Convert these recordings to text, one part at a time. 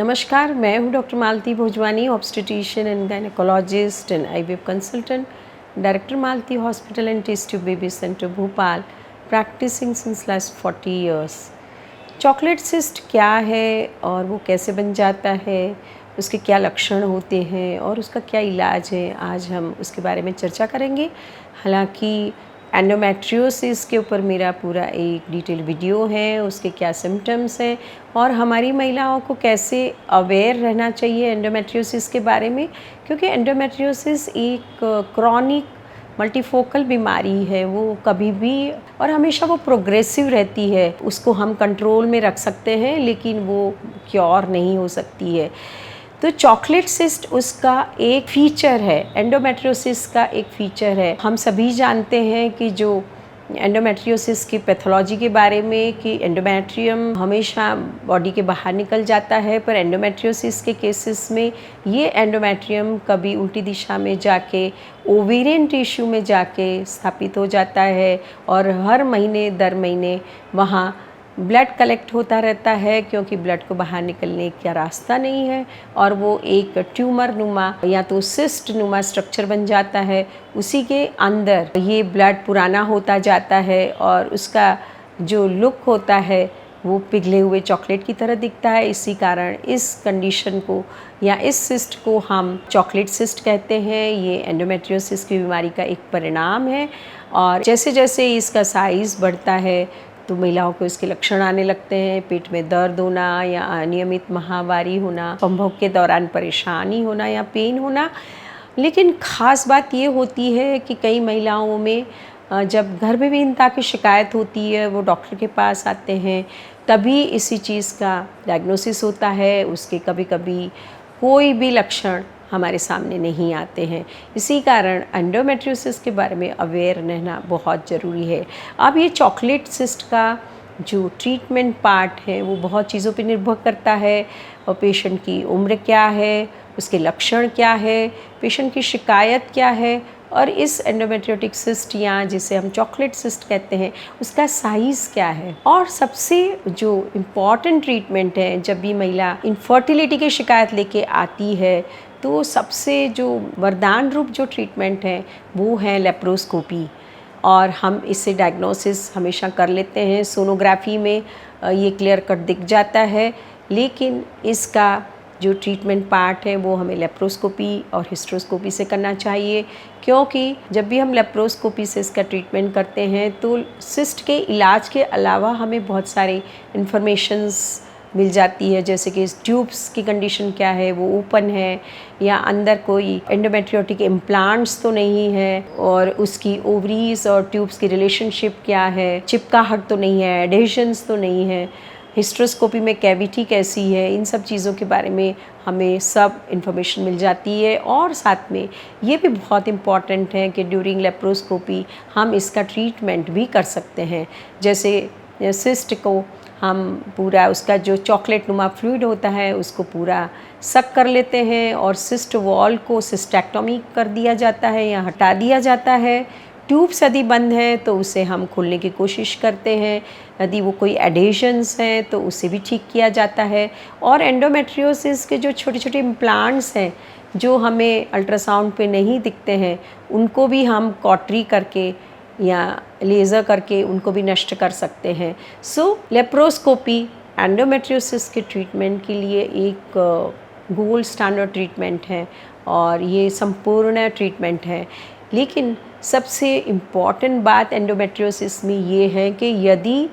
नमस्कार, मैं हूँ doctor Malti Bhojwani, obstetrician and gynaecologist and IVF consultant, director Malti hospital and test tube baby centre Bhopal, practising since last 40 years. Chocolate cyst क्या है और वो कैसे बन जाता है, उसके क्या लक्षण होते हैं और उसका क्या इलाज है, आज हम उसके बारे में चर्चा करेंगे। हालांकि एंडोमेट्रियोसिस के ऊपर मेरा पूरा एक डिटेल वीडियो है, उसके क्या सिम्टम्स हैं और हमारी महिलाओं को कैसे अवेयर रहना चाहिए एंडोमेट्रियोसिस के बारे में, क्योंकि एंडोमेट्रियोसिस एक क्रॉनिक मल्टीफोकल बीमारी है। वो कभी भी और हमेशा वो प्रोग्रेसिव रहती है। उसको हम कंट्रोल में रख सकते हैं लेकिन वो क्योर नहीं हो सकती है। तो चॉकलेट सिस्ट उसका एक फ़ीचर है, एंडोमेट्रियोसिस का एक फ़ीचर है। हम सभी जानते हैं कि जो एंडोमेट्रियोसिस की पैथोलॉजी के बारे में कि एंडोमेट्रियम हमेशा बॉडी के बाहर निकल जाता है, पर एंडोमेट्रियोसिस के केसेस में ये एंडोमेट्रियम कभी उल्टी दिशा में जाके ओवेरियन टिश्यू में जाके स्थापित हो जाता है और हर महीने दर महीने वहाँ ब्लड कलेक्ट होता रहता है, क्योंकि ब्लड को बाहर निकलने का रास्ता नहीं है और वो एक ट्यूमर नुमा या तो सिस्ट नुमा स्ट्रक्चर बन जाता है। उसी के अंदर ये ब्लड पुराना होता जाता है और उसका जो लुक होता है वो पिघले हुए चॉकलेट की तरह दिखता है। इसी कारण इस कंडीशन को या इस सिस्ट को हम चॉकलेट सिस्ट कहते हैं। ये एंडोमेट्रियोसिस की बीमारी का एक परिणाम है और जैसे जैसे इसका साइज़ बढ़ता है तो महिलाओं को इसके लक्षण आने लगते हैं। पेट में दर्द होना या अनियमित माहवारी होना, संभोग के दौरान परेशानी होना या पेन होना। लेकिन ख़ास बात ये होती है कि कई महिलाओं में जब गर्भविहीनता की शिकायत होती है वो डॉक्टर के पास आते हैं, तभी इसी चीज़ का डायग्नोसिस होता है। उसके कभी कभी कोई भी लक्षण हमारे सामने नहीं आते हैं। इसी कारण एंडोमेट्रियोसिस के बारे में अवेयर रहना बहुत ज़रूरी है। अब ये चॉकलेट सिस्ट का जो ट्रीटमेंट पार्ट है वो बहुत चीज़ों पे निर्भर करता है और पेशेंट की उम्र क्या है, उसके लक्षण क्या है, पेशेंट की शिकायत क्या है और इस एंडोमेट्रियोटिक सिस्ट या जिसे हम चॉकलेट सिस्ट कहते हैं उसका साइज़ क्या है। और सबसे जो इम्पॉर्टेंट ट्रीटमेंट है, जब भी महिला इनफर्टिलिटी की शिकायत लेके आती है तो सबसे जो वरदान रूप जो ट्रीटमेंट है वो है लेप्रोस्कोपी। और हम इससे डायग्नोसिस हमेशा कर लेते हैं, सोनोग्राफी में ये क्लियर कट दिख जाता है, लेकिन इसका जो ट्रीटमेंट पार्ट है वो हमें लेप्रोस्कोपी और हिस्ट्रोस्कोपी से करना चाहिए, क्योंकि जब भी हम लेप्रोस्कोपी से इसका ट्रीटमेंट करते हैं तो सिस्ट के इलाज के अलावा हमें बहुत सारे इन्फॉर्मेशंस मिल जाती है, जैसे कि इस ट्यूब्स की कंडीशन क्या है, वो ओपन है या अंदर कोई एंडोमेट्रियोटिक इम्प्लांट्स तो नहीं है और उसकी ओवरीज और ट्यूब्स की रिलेशनशिप क्या है, चिपकाहट तो नहीं है, एडेशंस तो नहीं है, हिस्ट्रोस्कोपी में कैविटी कैसी है, इन सब चीज़ों के बारे में हमें सब इन्फॉर्मेशन मिल जाती है। और साथ में ये भी बहुत इम्पॉर्टेंट है कि ड्यूरिंग लेप्रोस्कोपी हम इसका ट्रीटमेंट भी कर सकते हैं। जैसे सिस्ट को हम पूरा उसका जो चॉकलेट नुमा फ्लूइड होता है उसको पूरा सक कर लेते हैं और सिस्ट वॉल को सिस्टेक्टोमी कर दिया जाता है या हटा दिया जाता है। ट्यूब्स यदि बंद है तो उसे हम खोलने की कोशिश करते हैं, यदि वो कोई एडेशंस हैं तो उसे भी ठीक किया जाता है। और एंडोमेट्रियोसिस के जो छोटे छोटे इम्प्लांट्स हैं जो हमें अल्ट्रासाउंड पे नहीं दिखते हैं, उनको भी हम कॉटरी करके या लेज़र करके उनको भी नष्ट कर सकते हैं। सो लेप्रोस्कोपी एंडोमेट्रियोसिस के ट्रीटमेंट के लिए एक गोल्ड स्टैंडर्ड ट्रीटमेंट है और ये संपूर्ण ट्रीटमेंट है। लेकिन सबसे इम्पॉर्टेंट बात एंडोमेट्रियोसिस में ये है कि यदि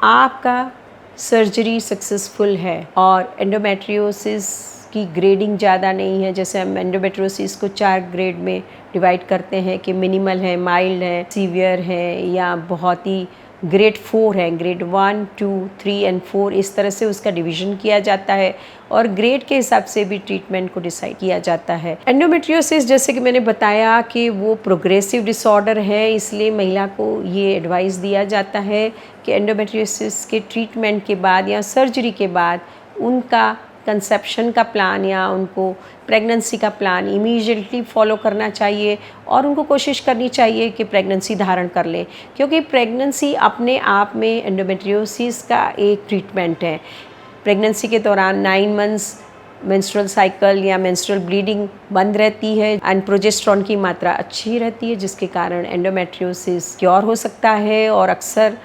आपका सर्जरी सक्सेसफुल है और एंडोमेट्रियोसिस की ग्रेडिंग ज़्यादा नहीं है, जैसे हम एंडोमेट्रियोसिस को 4 ग्रेड में डिवाइड करते हैं कि मिनिमल है, माइल्ड है, सीवियर है या बहुत ही ग्रेड 4 है, ग्रेड 1, 2, 3 एंड 4, इस तरह से उसका डिवीज़न किया जाता है और ग्रेड के हिसाब से भी ट्रीटमेंट को डिसाइड किया जाता है। एंडोमेट्रियोसिस जैसे कि मैंने बताया कि वो प्रोग्रेसिव डिसऑर्डर है, इसलिए महिला को ये एडवाइस दिया जाता है कि एंडोमेट्रियोसिस के ट्रीटमेंट के बाद या सर्जरी के बाद उनका कंसेप्शन का प्लान या उनको प्रेगनेंसी का प्लान इमीडिएटली फॉलो करना चाहिए और उनको कोशिश करनी चाहिए कि प्रेगनेंसी धारण कर लें, क्योंकि प्रेगनेंसी अपने आप में एंडोमेट्रियोसिस का एक ट्रीटमेंट है। प्रेगनेंसी के दौरान 9 मंथ्स मेंस्ट्रुअल साइकिल या मेंस्ट्रुअल ब्लीडिंग बंद रहती है एंड प्रोजेस्टेरॉन की मात्रा अच्छी रहती है, जिसके कारण एंडोमेट्रियोसिस क्योर हो सकता है। और अक्सर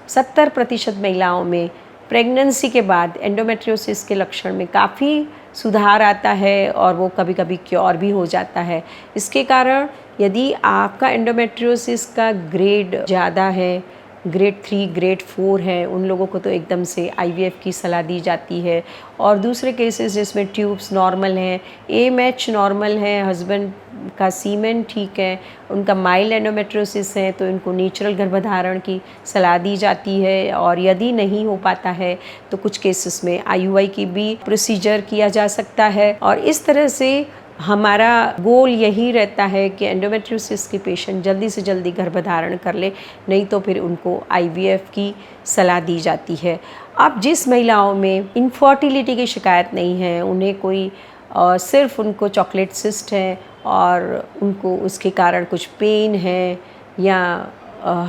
70% महिलाओं में प्रेगनेंसी के बाद एंडोमेट्रियोसिस के लक्षण में काफ़ी सुधार आता है और वो कभी कभी क्योर भी हो जाता है। इसके कारण यदि आपका एंडोमेट्रियोसिस का ग्रेड ज़्यादा है, ग्रेड 3 ग्रेड 4 है, उन लोगों को तो एकदम से आईवीएफ की सलाह दी जाती है। और दूसरे केसेस जिसमें ट्यूब्स नॉर्मल हैं, एएमएच नॉर्मल है, हस्बैंड का सीमेन ठीक है, उनका माइल्ड एंडोमेट्रियोसिस है, तो इनको नेचुरल गर्भधारण की सलाह दी जाती है। और यदि नहीं हो पाता है तो कुछ केसेस में आईयूआई की भी प्रोसीजर किया जा सकता है। और इस तरह से हमारा गोल यही रहता है कि एंडोमेट्रियोसिस के पेशेंट जल्दी से जल्दी गर्भधारण कर ले, नहीं तो फिर उनको आईवीएफ की सलाह दी जाती है। अब जिस महिलाओं में इनफर्टिलिटी की शिकायत नहीं है, उन्हें कोई सिर्फ उनको चॉकलेट सिस्ट है और उनको उसके कारण कुछ पेन है या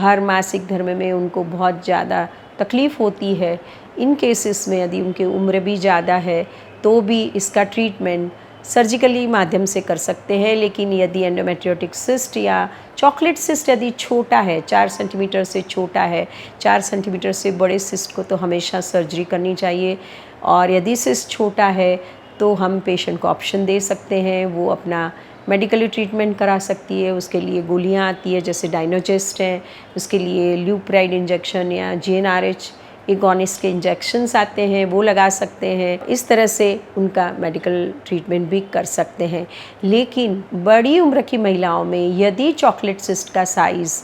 हर मासिक धर्म में उनको बहुत ज़्यादा तकलीफ़ होती है, इन केसेस में यदि उनकी उम्र भी ज़्यादा है तो भी इसका ट्रीटमेंट सर्जिकली माध्यम से कर सकते हैं। लेकिन यदि एंडोमेट्रियोटिक सिस्ट या चॉकलेट सिस्ट यदि छोटा है, 4 सेंटीमीटर से छोटा है, 4 सेंटीमीटर से बड़े सिस्ट को तो हमेशा सर्जरी करनी चाहिए। और यदि सिस्ट छोटा है तो हम पेशेंट को ऑप्शन दे सकते हैं, वो अपना मेडिकली ट्रीटमेंट करा सकती है। उसके लिए गोलियां आती है जैसे डाइनोजेस्ट हैं, उसके लिए ल्यूप्राइड इंजेक्शन या जीएनआरएच एगोनिस्ट के इंजेक्शन्स आते हैं, वो लगा सकते हैं। इस तरह से उनका मेडिकल ट्रीटमेंट भी कर सकते हैं। लेकिन बड़ी उम्र की महिलाओं में यदि चॉकलेट सिस्ट का साइज़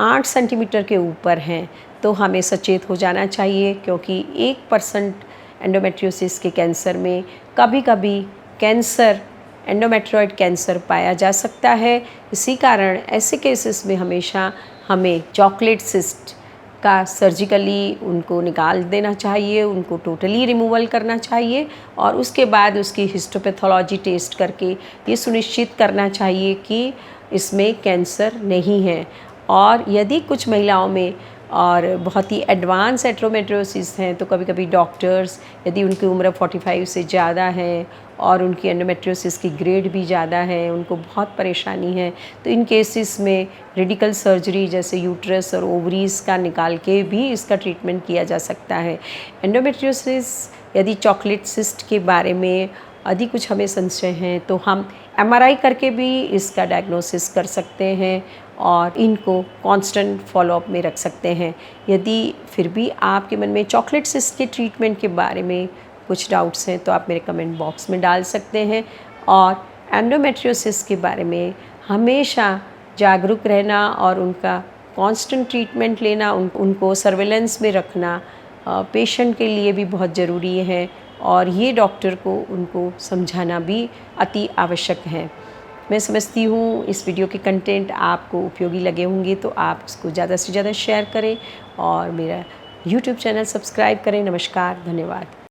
8 सेंटीमीटर के ऊपर है तो हमें सचेत हो जाना चाहिए, क्योंकि 1% एंडोमेट्रियोसिस के कैंसर में कभी कभी कैंसर एंडोमेट्रियोइड कैंसर पाया जा सकता है। इसी कारण ऐसे केसेस में हमेशा हमें चॉकलेट सिस्ट का सर्जिकली उनको निकाल देना चाहिए, उनको टोटली रिमूवल करना चाहिए और उसके बाद उसकी हिस्टोपैथोलॉजी टेस्ट करके ये सुनिश्चित करना चाहिए कि इसमें कैंसर नहीं है। और यदि कुछ महिलाओं में और बहुत ही एडवांस एंडोमेट्रियोसिस हैं तो कभी कभी डॉक्टर्स, यदि उनकी उम्र 45 से ज़्यादा है और उनकी एंडोमेट्रियोसिस की ग्रेड भी ज़्यादा है, उनको बहुत परेशानी है, तो इन केसेस में रेडिकल सर्जरी जैसे यूट्रस और ओवरीज का निकाल के भी इसका ट्रीटमेंट किया जा सकता है। एंडोमेट्रियोसिस यदि चॉकलेट सिस्ट के बारे में यदि कुछ हमें संशय हैं तो हम एमआरआई करके भी इसका डायग्नोसिस कर सकते हैं और इनको कांस्टेंट फॉलोअप में रख सकते हैं। यदि फिर भी आपके मन में चॉकलेट सिस्ट के ट्रीटमेंट के बारे में कुछ डाउट्स हैं तो आप मेरे कमेंट बॉक्स में डाल सकते हैं। और एंडोमेट्रियोसिस के बारे में हमेशा जागरूक रहना और उनका कांस्टेंट ट्रीटमेंट लेना, उनको सर्वेलेंस में रखना पेशेंट के लिए भी बहुत ज़रूरी है और ये डॉक्टर को उनको समझाना भी अति आवश्यक है। मैं समझती हूँ इस वीडियो के कंटेंट आपको उपयोगी लगे होंगे, तो आप इसको ज़्यादा से ज़्यादा शेयर करें और मेरा YouTube चैनल सब्सक्राइब करें। नमस्कार, धन्यवाद।